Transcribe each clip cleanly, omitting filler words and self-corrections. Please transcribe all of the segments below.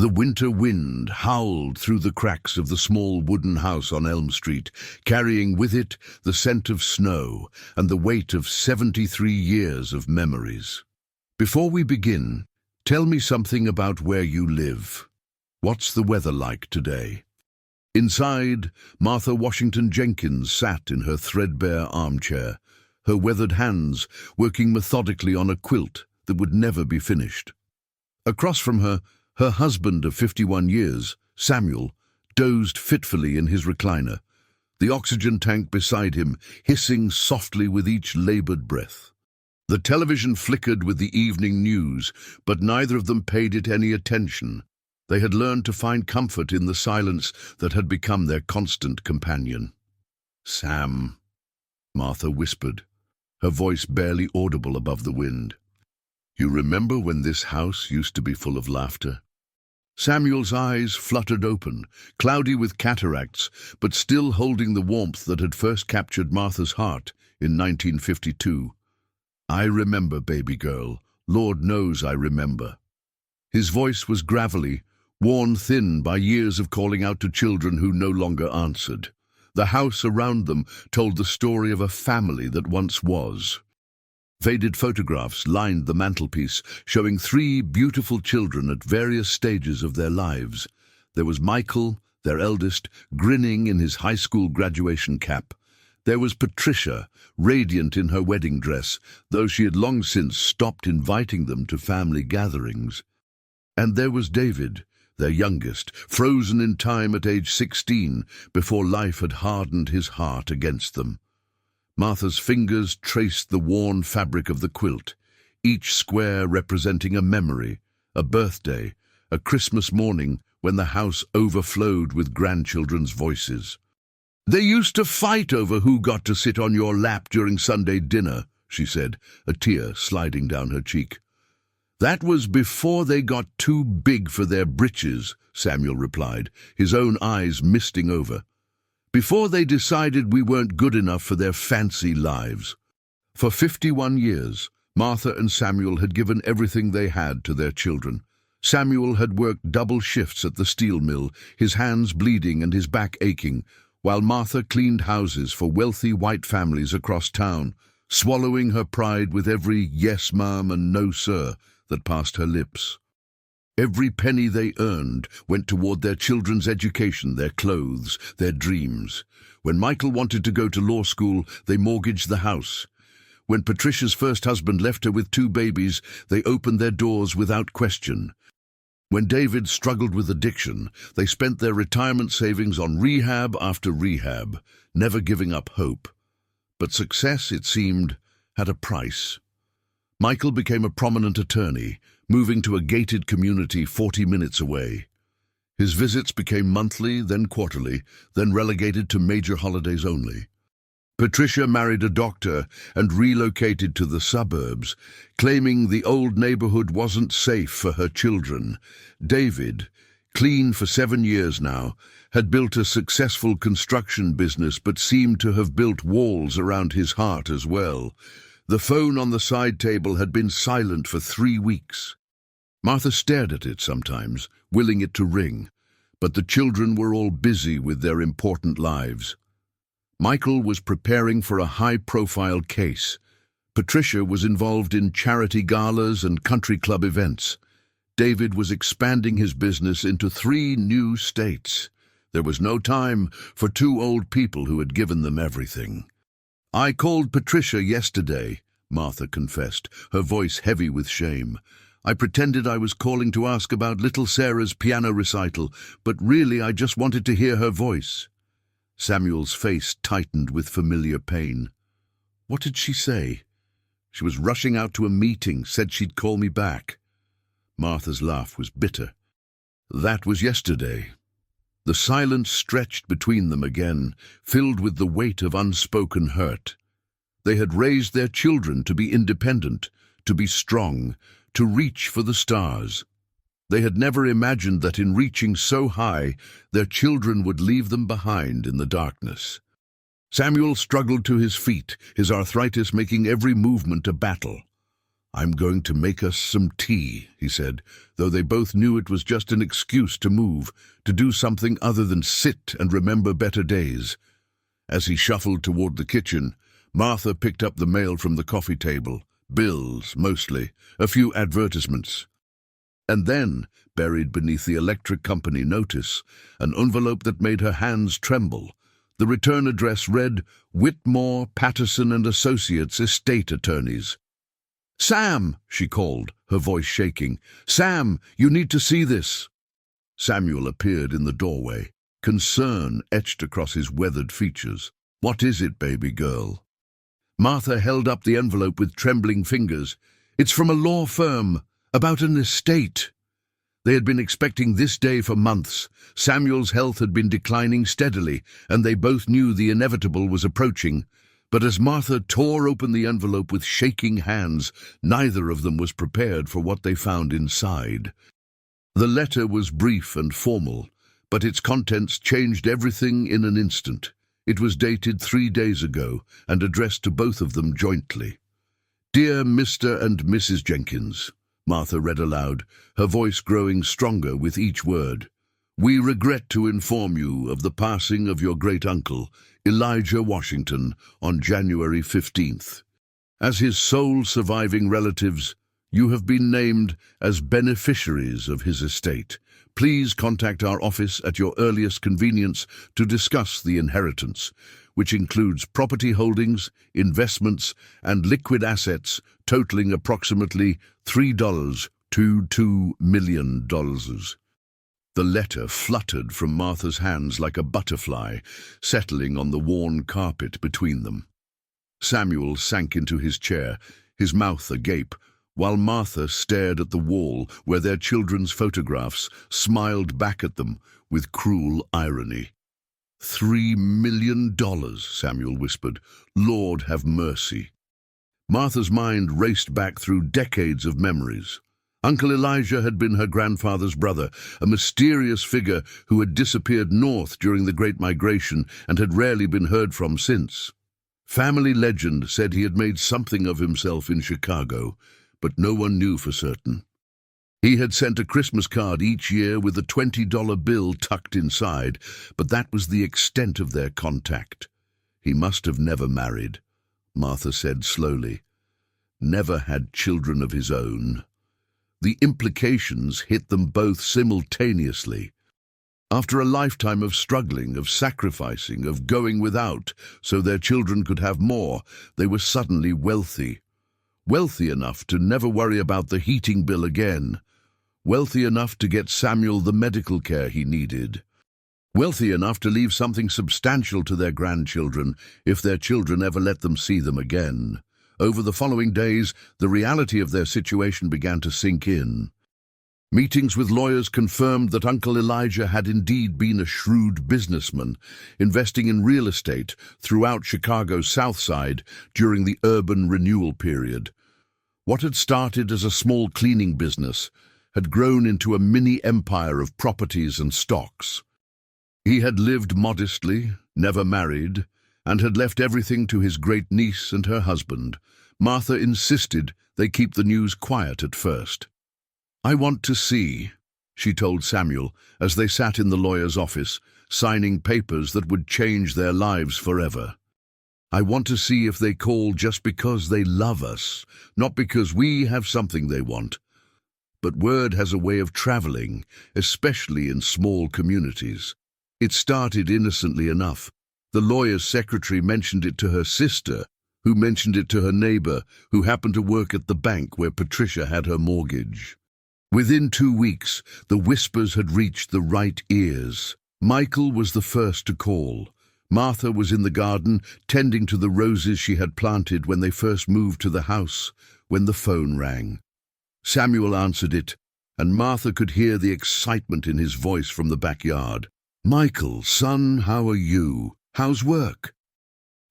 The winter wind howled through the cracks of the small wooden house on Elm Street, carrying with it the scent of snow and the weight of 73 years of memories. Before we begin, tell me something about where you live. What's the weather like today? Inside, Martha Washington Jenkins sat in her threadbare armchair, her weathered hands working methodically on a quilt that would never be finished. Across from her, her husband of 51 years, Samuel, dozed fitfully in his recliner, the oxygen tank beside him hissing softly with each labored breath. The television flickered with the evening news, but neither of them paid it any attention. They had learned to find comfort in the silence that had become their constant companion. "Sam," Martha whispered, her voice barely audible above the wind. "You remember when this house used to be full of laughter?" Samuel's eyes fluttered open, cloudy with cataracts, but still holding the warmth that had first captured Martha's heart in 1952. "I remember, baby girl. Lord knows I remember." His voice was gravelly, worn thin by years of calling out to children who no longer answered. The house around them told the story of a family that once was. Faded photographs lined the mantelpiece, showing 3 beautiful children at various stages of their lives. There was Michael, their eldest, grinning in his high school graduation cap. There was Patricia, radiant in her wedding dress, though she had long since stopped inviting them to family gatherings. And there was David, their youngest, frozen in time at age 16, before life had hardened his heart against them. Martha's fingers traced the worn fabric of the quilt, each square representing a memory, a birthday, a Christmas morning when the house overflowed with grandchildren's voices. "They used to fight over who got to sit on your lap during Sunday dinner," she said, a tear sliding down her cheek. "That was before they got too big for their britches," Samuel replied, his own eyes misting over. "Before they decided we weren't good enough for their fancy lives." For 51 years, Martha and Samuel had given everything they had to their children. Samuel had worked double shifts at the steel mill, his hands bleeding and his back aching, while Martha cleaned houses for wealthy white families across town, swallowing her pride with every "yes, ma'am" and "no, sir" that passed her lips. Every penny they earned went toward their children's education, their clothes, their dreams. When Michael wanted to go to law school, they mortgaged the house. When Patricia's first husband left her with 2 babies, they opened their doors without question. When David struggled with addiction, they spent their retirement savings on rehab after rehab, never giving up hope. But success, it seemed, had a price. Michael became a prominent attorney, moving to a gated community 40 minutes away. His visits became monthly, then quarterly, then relegated to major holidays only. Patricia married a doctor and relocated to the suburbs, claiming the old neighborhood wasn't safe for her children. David, clean for 7 years now, had built a successful construction business but seemed to have built walls around his heart as well. The phone on the side table had been silent for 3 weeks. Martha stared at it sometimes, willing it to ring, but the children were all busy with their important lives. Michael was preparing for a high-profile case. Patricia was involved in charity galas and country club events. David was expanding his business into 3 new states. There was no time for 2 old people who had given them everything. "I called Patricia yesterday," Martha confessed, her voice heavy with shame. "I pretended I was calling to ask about little Sarah's piano recital, but really I just wanted to hear her voice." Samuel's face tightened with familiar pain. "What did she say?" "She was rushing out to a meeting, said she'd call me back." Martha's laugh was bitter. "That was yesterday." The silence stretched between them again, filled with the weight of unspoken hurt. They had raised their children to be independent, to be strong, to reach for the stars. They had never imagined that in reaching so high, their children would leave them behind in the darkness. Samuel struggled to his feet, his arthritis making every movement a battle. "I'm going to make us some tea," he said, though they both knew it was just an excuse to move, to do something other than sit and remember better days. As he shuffled toward the kitchen, Martha picked up the mail from the coffee table. Bills, mostly, a few advertisements. And then, buried beneath the electric company notice, an envelope that made her hands tremble. The return address read, Whitmore, Patterson and Associates, Estate Attorneys. "Sam," she called, her voice shaking. "Sam, you need to see this." Samuel appeared in the doorway, concern etched across his weathered features. "What is it, baby girl?" Martha held up the envelope with trembling fingers. "It's from a law firm, about an estate." They had been expecting this day for months. Samuel's health had been declining steadily, and they both knew the inevitable was approaching. But as Martha tore open the envelope with shaking hands, neither of them was prepared for what they found inside. The letter was brief and formal, but its contents changed everything in an instant. It was dated 3 days ago and addressed to both of them jointly. "Dear Mr. and Mrs. Jenkins," Martha read aloud, her voice growing stronger with each word. "We regret to inform you of the passing of your great-uncle, Elijah Washington, on January 15th. As his sole surviving relatives, you have been named as beneficiaries of his estate. Please contact our office at your earliest convenience to discuss the inheritance, which includes property holdings, investments, and liquid assets totaling approximately $3.22 million. The letter fluttered from Martha's hands like a butterfly, settling on the worn carpet between them. Samuel sank into his chair, his mouth agape, while Martha stared at the wall where their children's photographs smiled back at them with cruel irony. $3 million, Samuel whispered. "Lord have mercy." Martha's mind raced back through decades of memories. Uncle Elijah had been her grandfather's brother, a mysterious figure who had disappeared north during the Great Migration and had rarely been heard from since. Family legend said he had made something of himself in Chicago, but no one knew for certain. He had sent a Christmas card each year with a $20 bill tucked inside, but that was the extent of their contact. He must have never married, Martha said slowly. Never had children of his own. The implications hit them both simultaneously. After a lifetime of struggling, of sacrificing, of going without so their children could have more, they were suddenly wealthy. Wealthy enough to never worry about the heating bill again. Wealthy enough to get Samuel the medical care he needed. Wealthy enough to leave something substantial to their grandchildren if their children ever let them see them again. Over the following days, the reality of their situation began to sink in. Meetings with lawyers confirmed that Uncle Elijah had indeed been a shrewd businessman, investing in real estate throughout Chicago's South Side during the urban renewal period. What had started as a small cleaning business had grown into a mini-empire of properties and stocks. He had lived modestly, never married, and had left everything to his great-niece and her husband. Martha insisted they keep the news quiet at first. "I want to see," she told Samuel as they sat in the lawyer's office, signing papers that would change their lives forever. "I want to see if they call just because they love us, not because we have something they want. But word has a way of traveling, especially in small communities. It started innocently enough. The lawyer's secretary mentioned it to her sister, who mentioned it to her neighbor, who happened to work at the bank where Patricia had her mortgage. Within 2 weeks, the whispers had reached the right ears. Michael was the first to call. Martha was in the garden, tending to the roses she had planted when they first moved to the house, when the phone rang. Samuel answered it, and Martha could hear the excitement in his voice from the backyard. "Michael, son, how are you? How's work?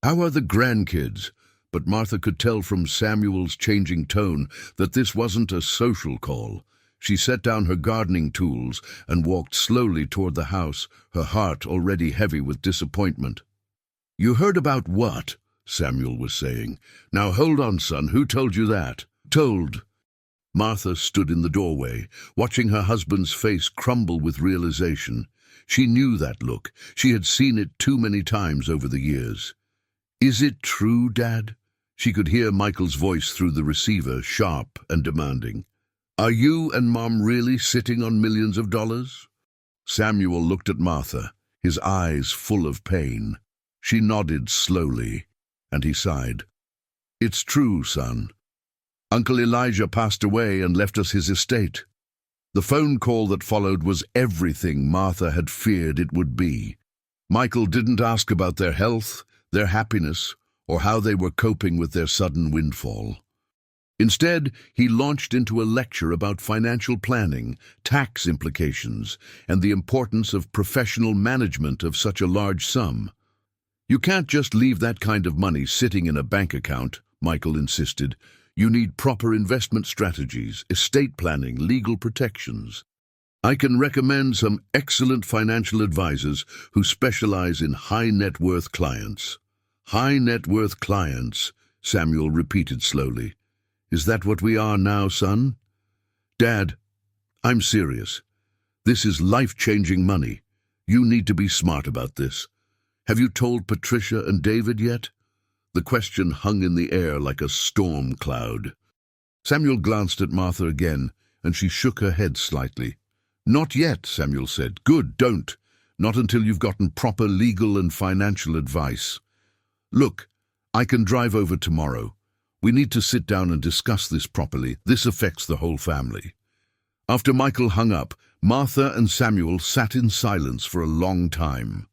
How are the grandkids?" But Martha could tell from Samuel's changing tone that this wasn't a social call. She set down her gardening tools and walked slowly toward the house, her heart already heavy with disappointment. "You heard about what?" Samuel was saying. "Now hold on, son, who told you that?" Told. Martha stood in the doorway, watching her husband's face crumble with realization. She knew that look. She had seen it too many times over the years. Is it true, Dad? She could hear Michael's voice through the receiver, sharp and demanding. Are you and Mom really sitting on millions of dollars? Samuel looked at Martha, his eyes full of pain. She nodded slowly, and he sighed. It's true, son. Uncle Elijah passed away and left us his estate. The phone call that followed was everything Martha had feared it would be. Michael didn't ask about their health, their happiness, or how they were coping with their sudden windfall. Instead, he launched into a lecture about financial planning, tax implications, and the importance of professional management of such a large sum. You can't just leave that kind of money sitting in a bank account, Michael insisted. You need proper investment strategies, estate planning, legal protections. I can recommend some excellent financial advisors who specialize in high net worth clients. High net worth clients, Samuel repeated slowly. Is that what we are now, son? Dad, I'm serious. This is life-changing money. You need to be smart about this. Have you told Patricia and David yet? The question hung in the air like a storm cloud. Samuel glanced at Martha again, and she shook her head slightly. Not yet, Samuel said. Good, don't. Not until you've gotten proper legal and financial advice. Look, I can drive over tomorrow. We need to sit down and discuss this properly. This affects the whole family. After Michael hung up, Martha and Samuel sat in silence for a long time.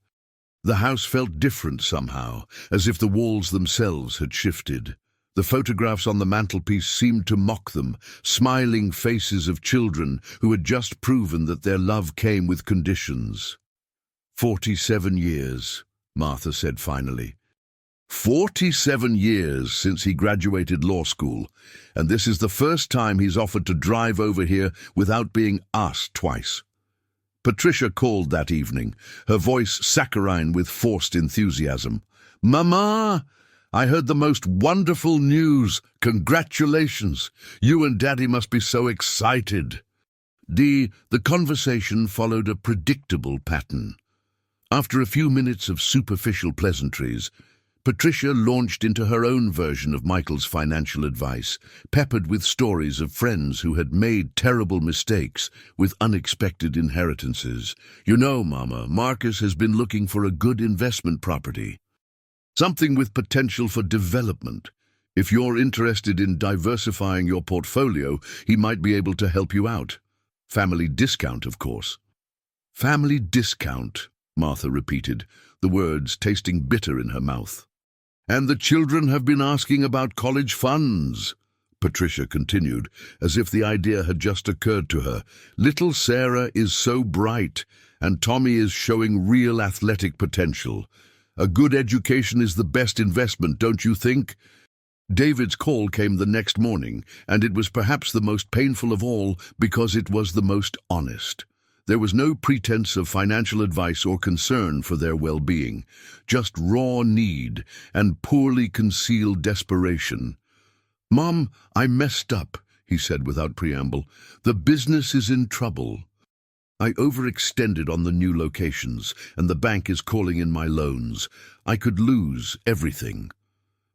The house felt different somehow, as if the walls themselves had shifted. The photographs on the mantelpiece seemed to mock them, smiling faces of children who had just proven that their love came with conditions. 47 years, Martha said finally. 47 years since he graduated law school, and this is the first time he's offered to drive over here without being asked twice. Patricia called that evening, her voice saccharine with forced enthusiasm. Mama, I heard the most wonderful news. Congratulations. You and Daddy must be so excited. The conversation followed a predictable pattern. After a few minutes of superficial pleasantries, Patricia launched into her own version of Michael's financial advice, peppered with stories of friends who had made terrible mistakes with unexpected inheritances. You know, Mama, Marcus has been looking for a good investment property. Something with potential for development. If you're interested in diversifying your portfolio, he might be able to help you out. Family discount, of course. Family discount, Martha repeated, the words tasting bitter in her mouth. And the children have been asking about college funds, Patricia continued, as if the idea had just occurred to her. Little Sarah is so bright, and Tommy is showing real athletic potential. A good education is the best investment, don't you think? David's call came the next morning, and it was perhaps the most painful of all because it was the most honest. There was no pretense of financial advice or concern for their well-being, just raw need and poorly concealed desperation. Mom, I messed up, he said without preamble. The business is in trouble. I overextended on the new locations, and the bank is calling in my loans. I could lose everything.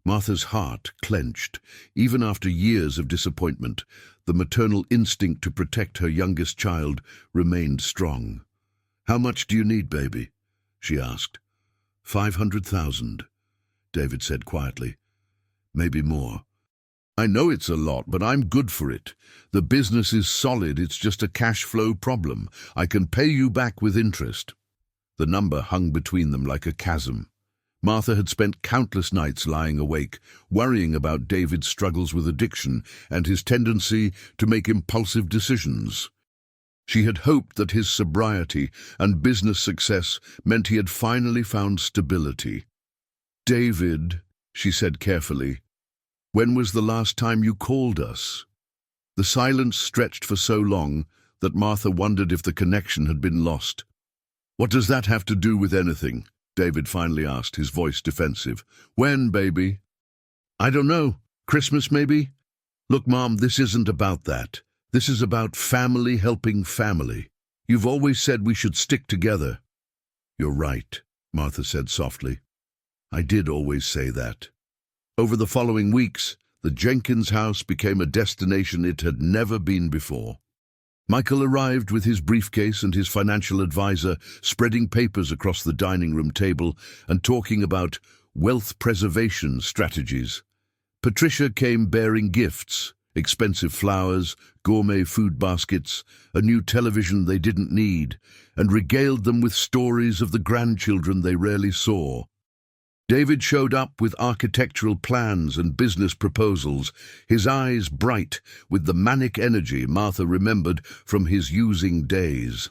Martha's heart clenched. Even after years of disappointment, the maternal instinct to protect her youngest child remained strong. How much do you need, baby? She asked. 500,000, David said quietly. Maybe more. I know it's a lot, but I'm good for it. The business is solid, it's just a cash flow problem. I can pay you back with interest. The number hung between them like a chasm. Martha had spent countless nights lying awake, worrying about David's struggles with addiction and his tendency to make impulsive decisions. She had hoped that his sobriety and business success meant he had finally found stability. David, she said carefully, when was the last time you called us? The silence stretched for so long that Martha wondered if the connection had been lost. What does that have to do with anything? David finally asked, his voice defensive. When, baby? I don't know. Christmas, maybe? Look, Mom, this isn't about that. This is about family helping family. You've always said we should stick together. You're right, Martha said softly. I did always say that. Over the following weeks, the Jenkins house became a destination it had never been before. Michael arrived with his briefcase and his financial advisor, spreading papers across the dining room table and talking about wealth preservation strategies. Patricia came bearing gifts, expensive flowers, gourmet food baskets, a new television they didn't need, and regaled them with stories of the grandchildren they rarely saw. David showed up with architectural plans and business proposals, his eyes bright with the manic energy Martha remembered from his using days.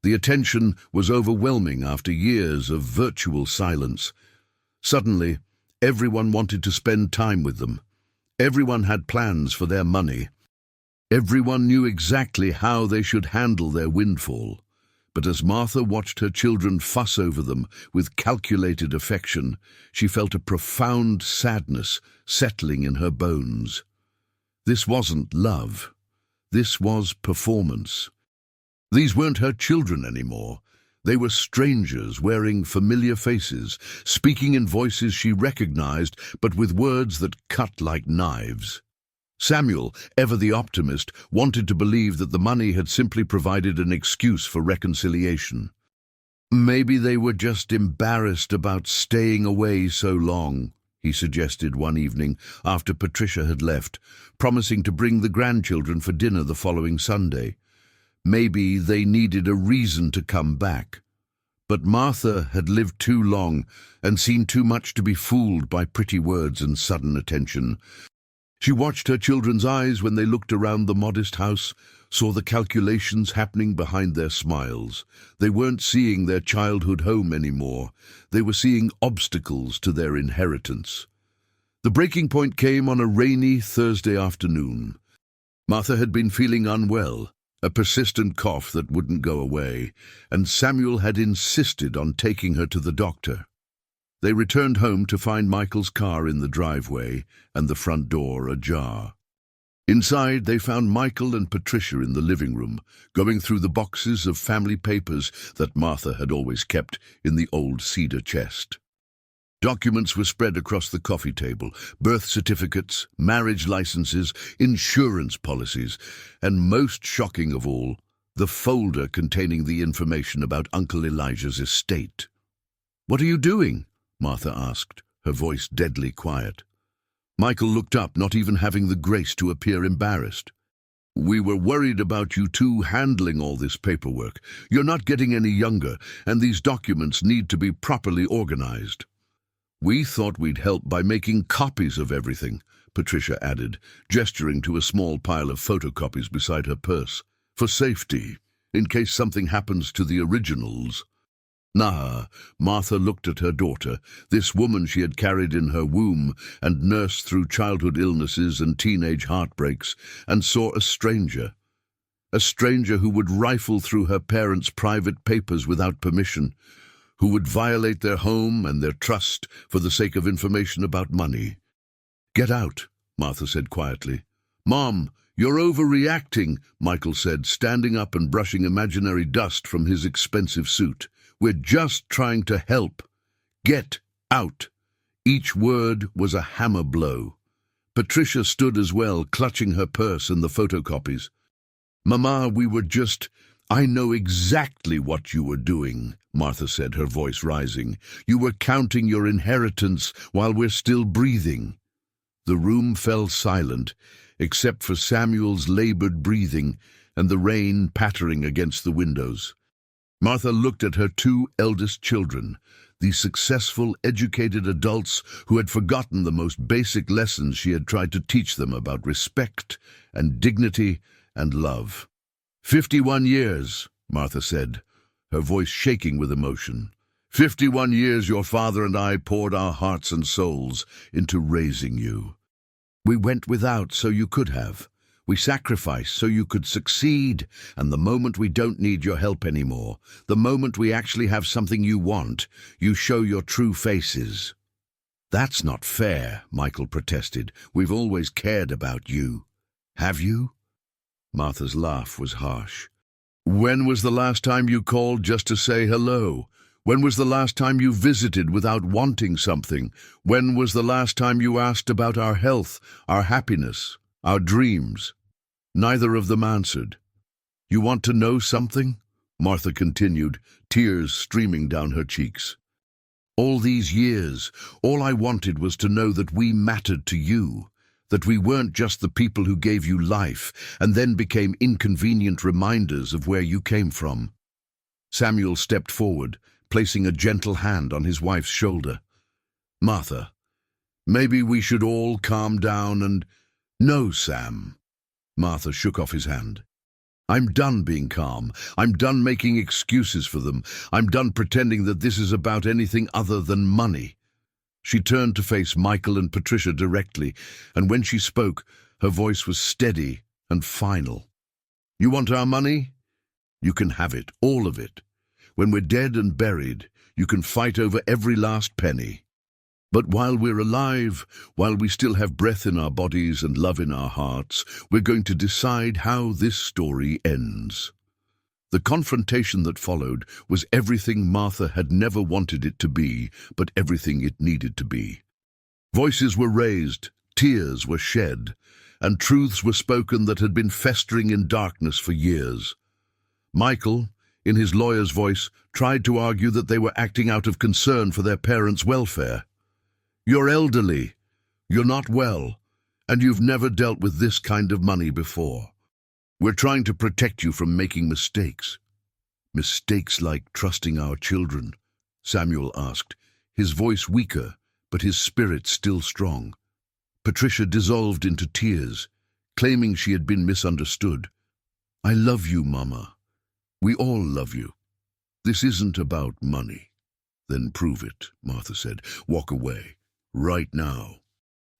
The attention was overwhelming after years of virtual silence. Suddenly, everyone wanted to spend time with them. Everyone had plans for their money. Everyone knew exactly how they should handle their windfall. But as Martha watched her children fuss over them with calculated affection, she felt a profound sadness settling in her bones. This wasn't love. This was performance. These weren't her children anymore. They were strangers wearing familiar faces, speaking in voices she recognized, but with words that cut like knives. Samuel, ever the optimist, wanted to believe that the money had simply provided an excuse for reconciliation. Maybe they were just embarrassed about staying away so long, he suggested one evening after Patricia had left, promising to bring the grandchildren for dinner the following Sunday. Maybe they needed a reason to come back. But Martha had lived too long and seen too much to be fooled by pretty words and sudden attention. She watched her children's eyes when they looked around the modest house, saw the calculations happening behind their smiles. They weren't seeing their childhood home anymore. They were seeing obstacles to their inheritance. The breaking point came on a rainy Thursday afternoon. Martha had been feeling unwell, a persistent cough that wouldn't go away, and Samuel had insisted on taking her to the doctor. They returned home to find Michael's car in the driveway and the front door ajar. Inside, they found Michael and Patricia in the living room, going through the boxes of family papers that Martha had always kept in the old cedar chest. Documents were spread across the coffee table: birth certificates, marriage licenses, insurance policies, and most shocking of all, the folder containing the information about Uncle Elijah's estate. "What are you doing?" Martha asked, her voice deadly quiet. Michael looked up, not even having the grace to appear embarrassed. "We were worried about you two handling all this paperwork. You're not getting any younger, and these documents need to be properly organized." "We thought we'd help by making copies of everything," Patricia added, gesturing to a small pile of photocopies beside her purse. "For safety, in case something happens to the originals." Nah, Martha looked at her daughter, this woman she had carried in her womb and nursed through childhood illnesses and teenage heartbreaks, and saw a stranger who would rifle through her parents' private papers without permission, who would violate their home and their trust for the sake of information about money. "Get out," Martha said quietly. "Mom, you're overreacting," Michael said, standing up and brushing imaginary dust from his expensive suit. "We're just trying to help. Get out." Each word was a hammer blow. Patricia stood as well, clutching her purse and the photocopies. "Mama, I know exactly what you were doing," Martha said, her voice rising. "You were counting your inheritance while we're still breathing." The room fell silent, except for Samuel's labored breathing and the rain pattering against the windows. Martha looked at her two eldest children, the successful, educated adults who had forgotten the most basic lessons she had tried to teach them about respect and dignity and love. 51 years, Martha said, her voice shaking with emotion. 51 years your father and I poured our hearts and souls into raising you. We went without so you could have. We sacrificed so you could succeed, and the moment we don't need your help anymore, the moment we actually have something you want, you show your true faces. "That's not fair," Michael protested. "We've always cared about you." "Have you?" Martha's laugh was harsh. "When was the last time you called just to say hello? When was the last time you visited without wanting something? When was the last time you asked about our health, our happiness, our dreams?" Neither of them answered. "You want to know something?" Martha continued, tears streaming down her cheeks. "All these years, all I wanted was to know that we mattered to you, that we weren't just the people who gave you life and then became inconvenient reminders of where you came from." Samuel stepped forward, placing a gentle hand on his wife's shoulder. "Martha, maybe we should all calm down and—" "No, Sam." Martha shook off his hand. "I'm done being calm. I'm done making excuses for them. I'm done pretending that this is about anything other than money." She turned to face Michael and Patricia directly, and when she spoke, her voice was steady and final. "You want our money? You can have it, all of it. When we're dead and buried, you can fight over every last penny. But while we're alive, while we still have breath in our bodies and love in our hearts, we're going to decide how this story ends." The confrontation that followed was everything Martha had never wanted it to be, but everything it needed to be. Voices were raised, tears were shed, and truths were spoken that had been festering in darkness for years. Michael, in his lawyer's voice, tried to argue that they were acting out of concern for their parents' welfare. "You're elderly, you're not well, and you've never dealt with this kind of money before. We're trying to protect you from making mistakes." "Mistakes like trusting our children?" Samuel asked, his voice weaker, but his spirit still strong. Patricia dissolved into tears, claiming she had been misunderstood. "I love you, Mama. We all love you. This isn't about money." "Then prove it," Martha said. "Walk away. Right now.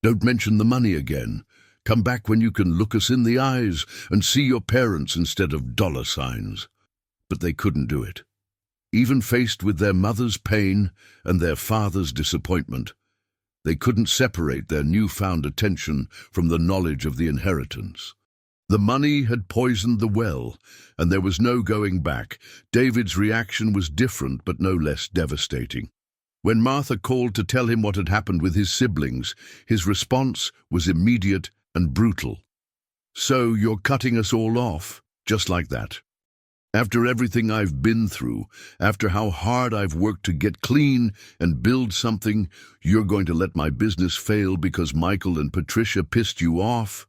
Don't mention the money again. Come back when you can look us in the eyes and see your parents instead of dollar signs." But they couldn't do it. Even faced with their mother's pain and their father's disappointment, they couldn't separate their newfound attention from the knowledge of the inheritance. The money had poisoned the well, and there was no going back. David's reaction was different but no less devastating. When Martha called to tell him what had happened with his siblings, his response was immediate and brutal. "So you're cutting us all off, just like that? After everything I've been through, after how hard I've worked to get clean and build something, you're going to let my business fail because Michael and Patricia pissed you off?"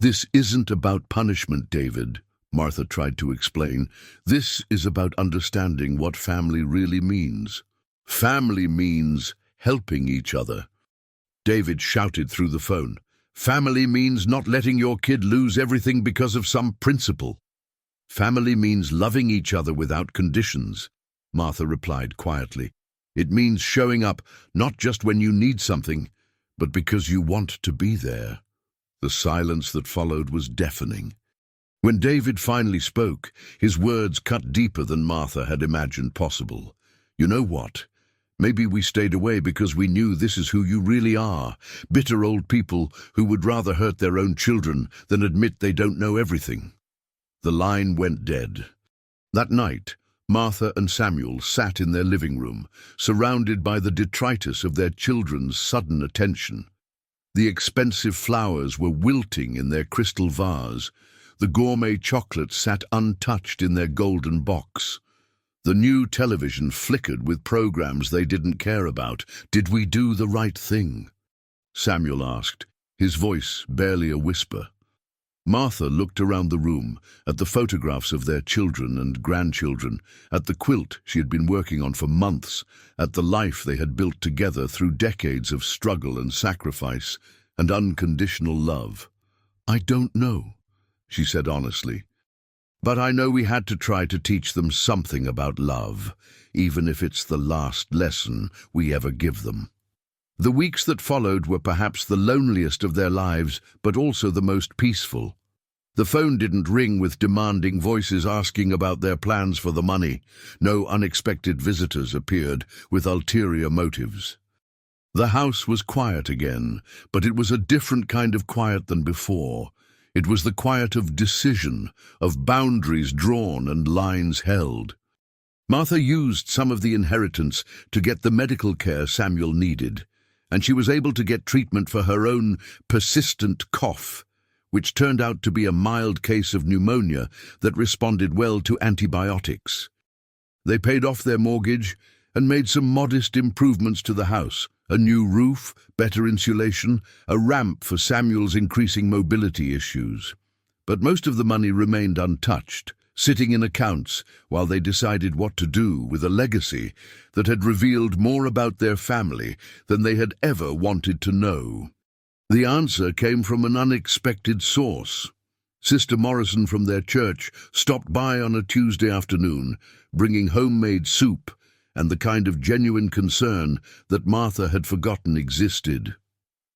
"This isn't about punishment, David," Martha tried to explain. "This is about understanding what family really means. Family means helping each other." David shouted through the phone. "Family means not letting your kid lose everything because of some principle." "Family means loving each other without conditions," Martha replied quietly. "It means showing up not just when you need something, but because you want to be there." The silence that followed was deafening. When David finally spoke, his words cut deeper than Martha had imagined possible. "You know what? Maybe we stayed away because we knew this is who you really are, bitter old people who would rather hurt their own children than admit they don't know everything." The line went dead. That night, Martha and Samuel sat in their living room, surrounded by the detritus of their children's sudden attention. The expensive flowers were wilting in their crystal vase. The gourmet chocolates sat untouched in their golden box. The new television flickered with programs they didn't care about. "Did we do the right thing?" Samuel asked, his voice barely a whisper. Martha looked around the room, at the photographs of their children and grandchildren, at the quilt she had been working on for months, at the life they had built together through decades of struggle and sacrifice and unconditional love. "I don't know," she said honestly. "But I know we had to try to teach them something about love, even if it's the last lesson we ever give them." The weeks that followed were perhaps the loneliest of their lives, but also the most peaceful. The phone didn't ring with demanding voices asking about their plans for the money. No unexpected visitors appeared with ulterior motives. The house was quiet again, but it was a different kind of quiet than before. It was the quiet of decision, of boundaries drawn and lines held. Martha used some of the inheritance to get the medical care Samuel needed, and she was able to get treatment for her own persistent cough, which turned out to be a mild case of pneumonia that responded well to antibiotics. They paid off their mortgage and made some modest improvements to the house: a new roof, better insulation, a ramp for Samuel's increasing mobility issues. But most of the money remained untouched, sitting in accounts while they decided what to do with a legacy that had revealed more about their family than they had ever wanted to know. The answer came from an unexpected source. Sister Morrison from their church stopped by on a Tuesday afternoon, bringing homemade soup and the kind of genuine concern that Martha had forgotten existed.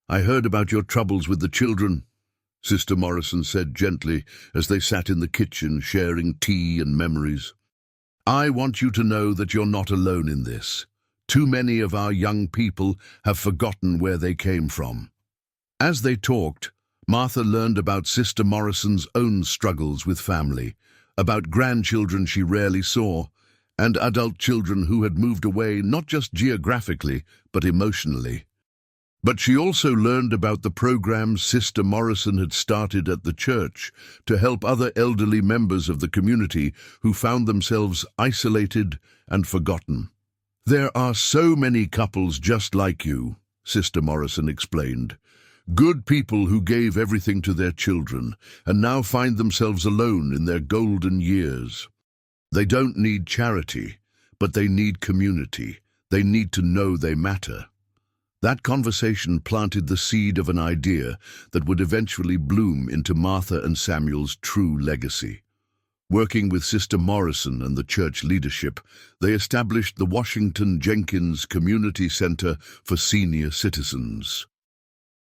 "I heard about your troubles with the children," Sister Morrison said gently as they sat in the kitchen sharing tea and memories. "I want you to know that you're not alone in this. Too many of our young people have forgotten where they came from." As they talked, Martha learned about Sister Morrison's own struggles with family, about grandchildren she rarely saw, and adult children who had moved away not just geographically, but emotionally. But she also learned about the programs Sister Morrison had started at the church to help other elderly members of the community who found themselves isolated and forgotten. "There are so many couples just like you," Sister Morrison explained. "Good people who gave everything to their children and now find themselves alone in their golden years. They don't need charity, but they need community. They need to know they matter." That conversation planted the seed of an idea that would eventually bloom into Martha and Samuel's true legacy. Working with Sister Morrison and the church leadership, they established the Washington Jenkins Community Center for Senior Citizens.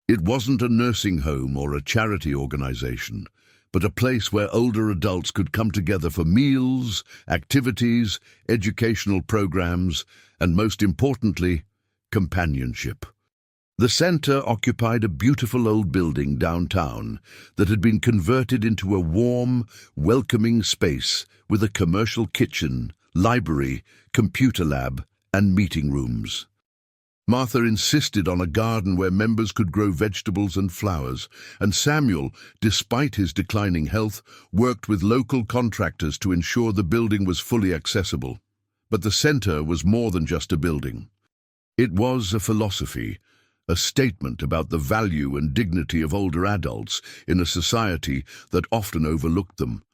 It wasn't a nursing home or a charity organization, but a place where older adults could come together for meals, activities, educational programs, and most importantly, companionship. The center occupied a beautiful old building downtown that had been converted into a warm, welcoming space with a commercial kitchen, library, computer lab, and meeting rooms. Martha insisted on a garden where members could grow vegetables and flowers, and Samuel, despite his declining health, worked with local contractors to ensure the building was fully accessible. But the center was more than just a building. It was a philosophy, a statement about the value and dignity of older adults in a society that often overlooked them.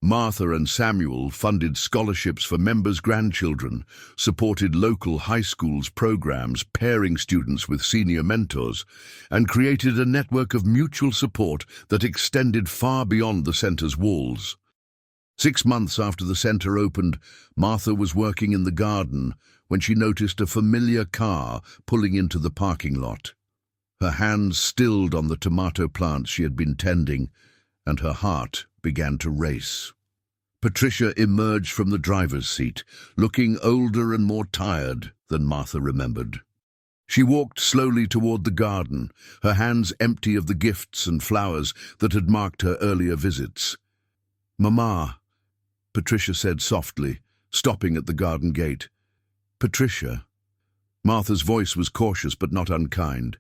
Martha and Samuel funded scholarships for members' grandchildren, supported local high schools' programs pairing students with senior mentors, and created a network of mutual support that extended far beyond the center's walls. 6 months after the center opened, Martha was working in the garden when she noticed a familiar car pulling into the parking lot. Her hands stilled on the tomato plants she had been tending, and her heart began to race. Patricia emerged from the driver's seat, looking older and more tired than Martha remembered. She walked slowly toward the garden, her hands empty of the gifts and flowers that had marked her earlier visits. "Mama," Patricia said softly, stopping at the garden gate. "Patricia." Martha's voice was cautious but not unkind.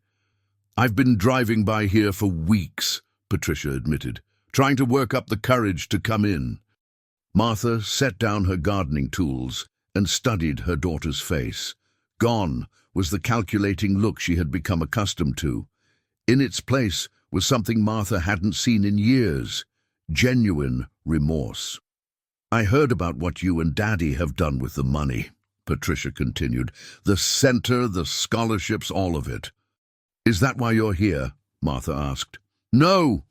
"I've been driving by here for weeks," Patricia admitted, "trying to work up the courage to come in." Martha set down her gardening tools and studied her daughter's face. Gone was the calculating look she had become accustomed to. In its place was something Martha hadn't seen in years: genuine remorse. "I heard about what you and Daddy have done with the money," Patricia continued. "The center, the scholarships, all of it." "Is that why you're here?" Martha asked. "No!"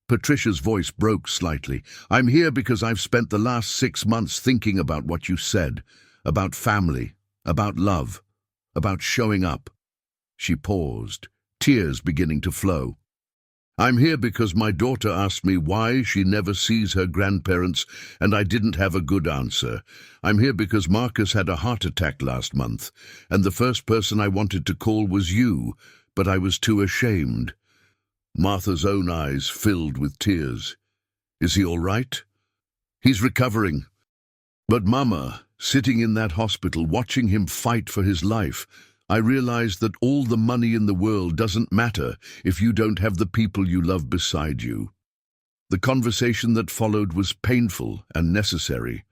Patricia's voice broke slightly. "I'm here because I've spent the last 6 months thinking about what you said, about family, about love, about showing up." She paused, tears beginning to flow. I'm here because my daughter asked me why she never sees her grandparents, and I didn't have a good answer. I'm here because Marcus had a heart attack last month, and the first person I wanted to call was you, but I was too ashamed." Martha's own eyes filled with tears. "Is he all right?" "He's recovering. But Mama, sitting in that hospital, watching him fight for his life, I realized that all the money in the world doesn't matter if you don't have the people you love beside you." The conversation that followed was painful and necessary.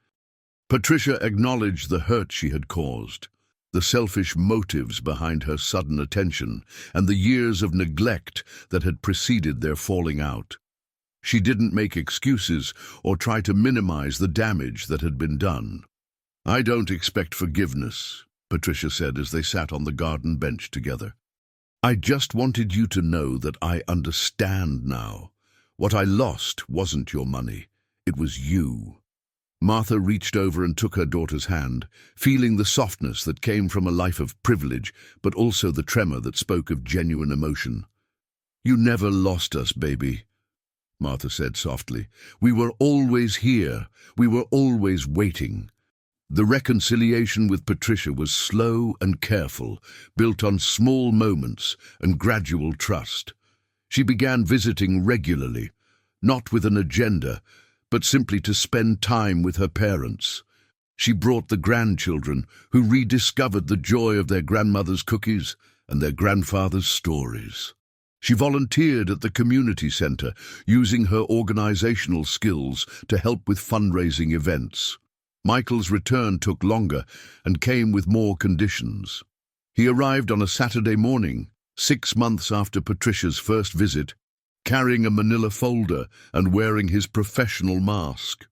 Patricia acknowledged the hurt she had caused, the selfish motives behind her sudden attention, and the years of neglect that had preceded their falling out. She didn't make excuses or try to minimize the damage that had been done. "I don't expect forgiveness," Patricia said as they sat on the garden bench together. "I just wanted you to know that I understand now. What I lost wasn't your money. It was you." Martha reached over and took her daughter's hand, feeling the softness that came from a life of privilege, but also the tremor that spoke of genuine emotion. "You never lost us, baby," Martha said softly. "We were always here. We were always waiting." The reconciliation with Patricia was slow and careful, built on small moments and gradual trust. She began visiting regularly, not with an agenda, but simply to spend time with her parents. She brought the grandchildren, who rediscovered the joy of their grandmother's cookies and their grandfather's stories. She volunteered at the community center, using her organizational skills to help with fundraising events. Michael's return took longer and came with more conditions. He arrived on a Saturday morning, 6 months after Patricia's first visit, carrying a manila folder and wearing his professional mask.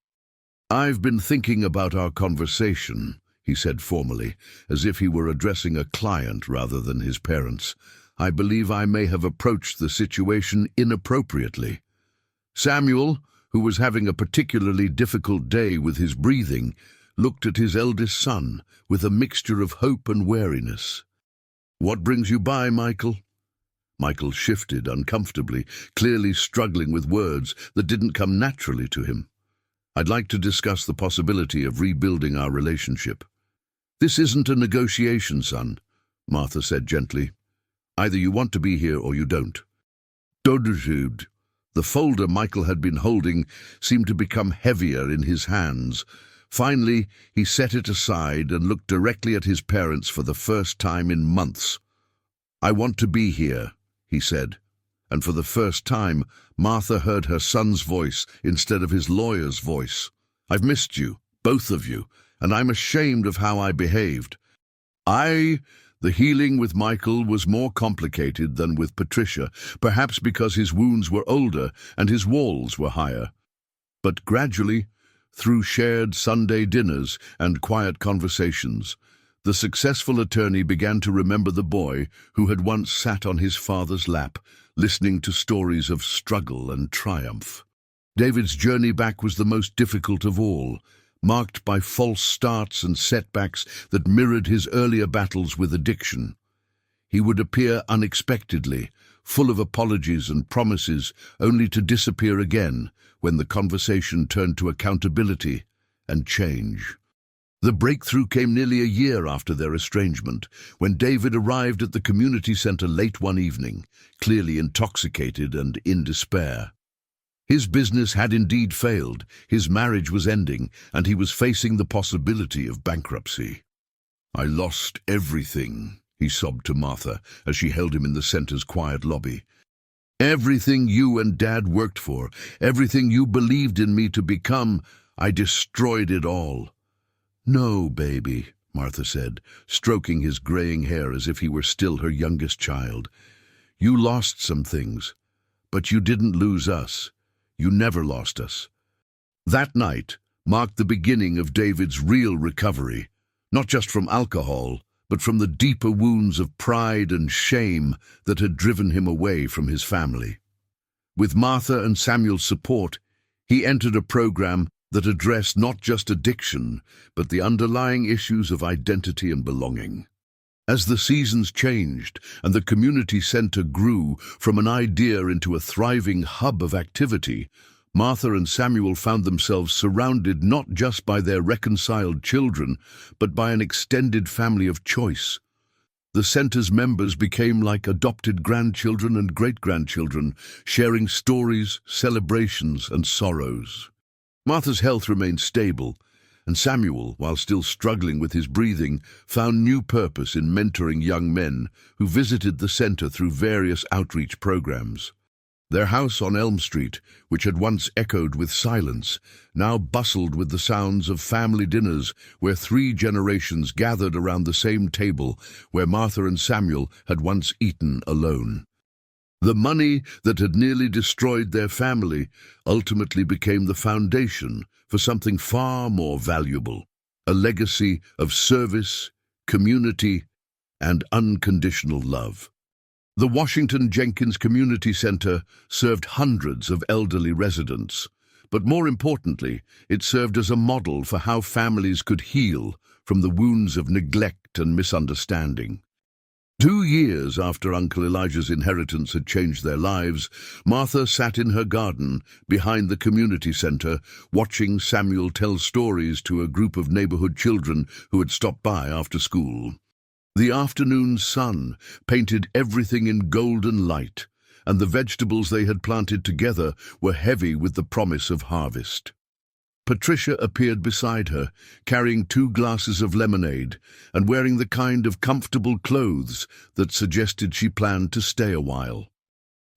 "I've been thinking about our conversation," he said formally, as if he were addressing a client rather than his parents. "I believe I may have approached the situation inappropriately." Samuel, who was having a particularly difficult day with his breathing, looked at his eldest son with a mixture of hope and wariness. "What brings you by, Michael?" Michael shifted uncomfortably, clearly struggling with words that didn't come naturally to him. "I'd like to discuss the possibility of rebuilding our relationship." "This isn't a negotiation, son," Martha said gently. "Either you want to be here or you don't." Dodujud. The folder Michael had been holding seemed to become heavier in his hands. Finally, he set it aside and looked directly at his parents for the first time in months. "I want to be here," he said. And for the first time, Martha heard her son's voice instead of his lawyer's voice. "I've missed you, both of you, and I'm ashamed of how I behaved." The healing with Michael was more complicated than with Patricia, perhaps because his wounds were older and his walls were higher. But gradually, through shared Sunday dinners and quiet conversations, the successful attorney began to remember the boy who had once sat on his father's lap, listening to stories of struggle and triumph. David's journey back was the most difficult of all, marked by false starts and setbacks that mirrored his earlier battles with addiction. He would appear unexpectedly, full of apologies and promises, only to disappear again when the conversation turned to accountability and change. The breakthrough came nearly a year after their estrangement, when David arrived at the community center late one evening, clearly intoxicated and in despair. His business had indeed failed, his marriage was ending, and he was facing the possibility of bankruptcy. "I lost everything," he sobbed to Martha as she held him in the center's quiet lobby. "Everything you and Dad worked for, everything you believed in me to become, I destroyed it all." "No, baby," Martha said, stroking his graying hair as if he were still her youngest child. "You lost some things, but you didn't lose us. You never lost us." That night marked the beginning of David's real recovery, not just from alcohol, but from the deeper wounds of pride and shame that had driven him away from his family. With Martha and Samuel's support, he entered a program that addressed not just addiction, but the underlying issues of identity and belonging. As the seasons changed and the community center grew from an idea into a thriving hub of activity, Martha and Samuel found themselves surrounded not just by their reconciled children, but by an extended family of choice. The center's members became like adopted grandchildren and great-grandchildren, sharing stories, celebrations, and sorrows. Martha's health remained stable, and Samuel, while still struggling with his breathing, found new purpose in mentoring young men who visited the center through various outreach programs. Their house on Elm Street, which had once echoed with silence, now bustled with the sounds of family dinners where 3 generations gathered around the same table where Martha and Samuel had once eaten alone. The money that had nearly destroyed their family ultimately became the foundation for something far more valuable, a legacy of service, community, and unconditional love. The Washington Jenkins Community Center served hundreds of elderly residents, but more importantly, it served as a model for how families could heal from the wounds of neglect and misunderstanding. 2 years after Uncle Elijah's inheritance had changed their lives, Martha sat in her garden behind the community center, watching Samuel tell stories to a group of neighborhood children who had stopped by after school. The afternoon sun painted everything in golden light, and the vegetables they had planted together were heavy with the promise of harvest. Patricia appeared beside her, carrying 2 glasses of lemonade and wearing the kind of comfortable clothes that suggested she planned to stay a while.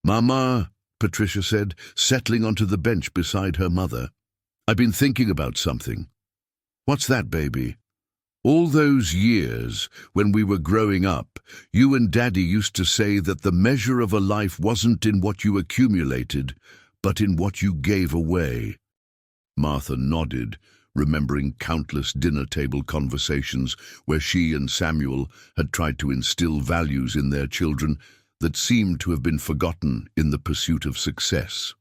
"Mama," Patricia said, settling onto the bench beside her mother, "I've been thinking about something." "What's that, baby?" "All those years, when we were growing up, you and Daddy used to say that the measure of a life wasn't in what you accumulated, but in what you gave away." Martha nodded, remembering countless dinner-table conversations where she and Samuel had tried to instill values in their children that seemed to have been forgotten in the pursuit of success.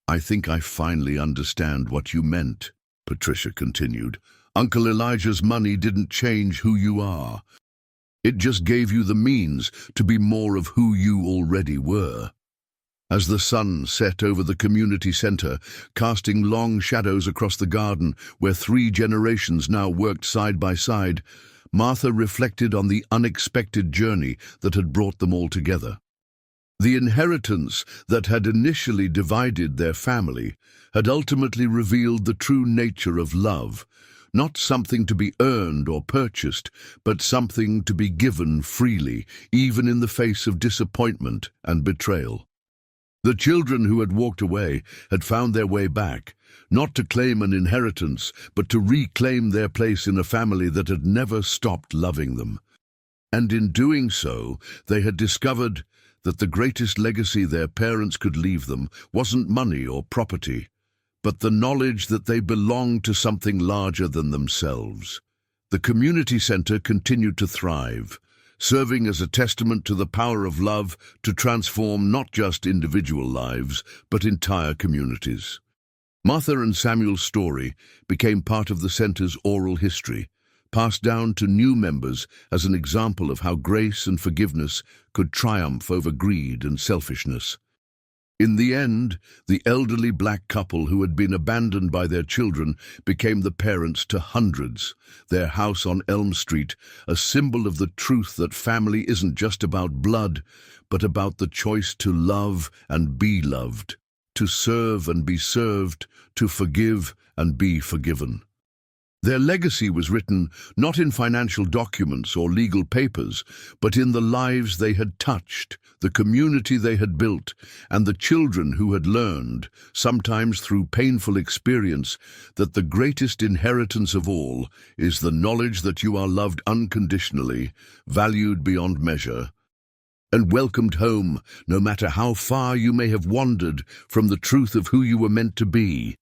"I think I finally understand what you meant," Patricia continued. "Uncle Elijah's money didn't change who you are. It just gave you the means to be more of who you already were." As the sun set over the community center, casting long shadows across the garden where 3 generations now worked side by side, Martha reflected on the unexpected journey that had brought them all together. The inheritance that had initially divided their family had ultimately revealed the true nature of love, not something to be earned or purchased, but something to be given freely, even in the face of disappointment and betrayal. The children who had walked away had found their way back, not to claim an inheritance, but to reclaim their place in a family that had never stopped loving them. And in doing so, they had discovered that the greatest legacy their parents could leave them wasn't money or property, but the knowledge that they belonged to something larger than themselves. The community center continued to thrive, serving as a testament to the power of love to transform not just individual lives, but entire communities. Martha and Samuel's story became part of the center's oral history, passed down to new members as an example of how grace and forgiveness could triumph over greed and selfishness. In the end, the elderly black couple who had been abandoned by their children became the parents to hundreds, their house on Elm Street, a symbol of the truth that family isn't just about blood, but about the choice to love and be loved, to serve and be served, to forgive and be forgiven. Their legacy was written not in financial documents or legal papers, but in the lives they had touched, the community they had built, and the children who had learned, sometimes through painful experience, that the greatest inheritance of all is the knowledge that you are loved unconditionally, valued beyond measure, and welcomed home, no matter how far you may have wandered from the truth of who you were meant to be.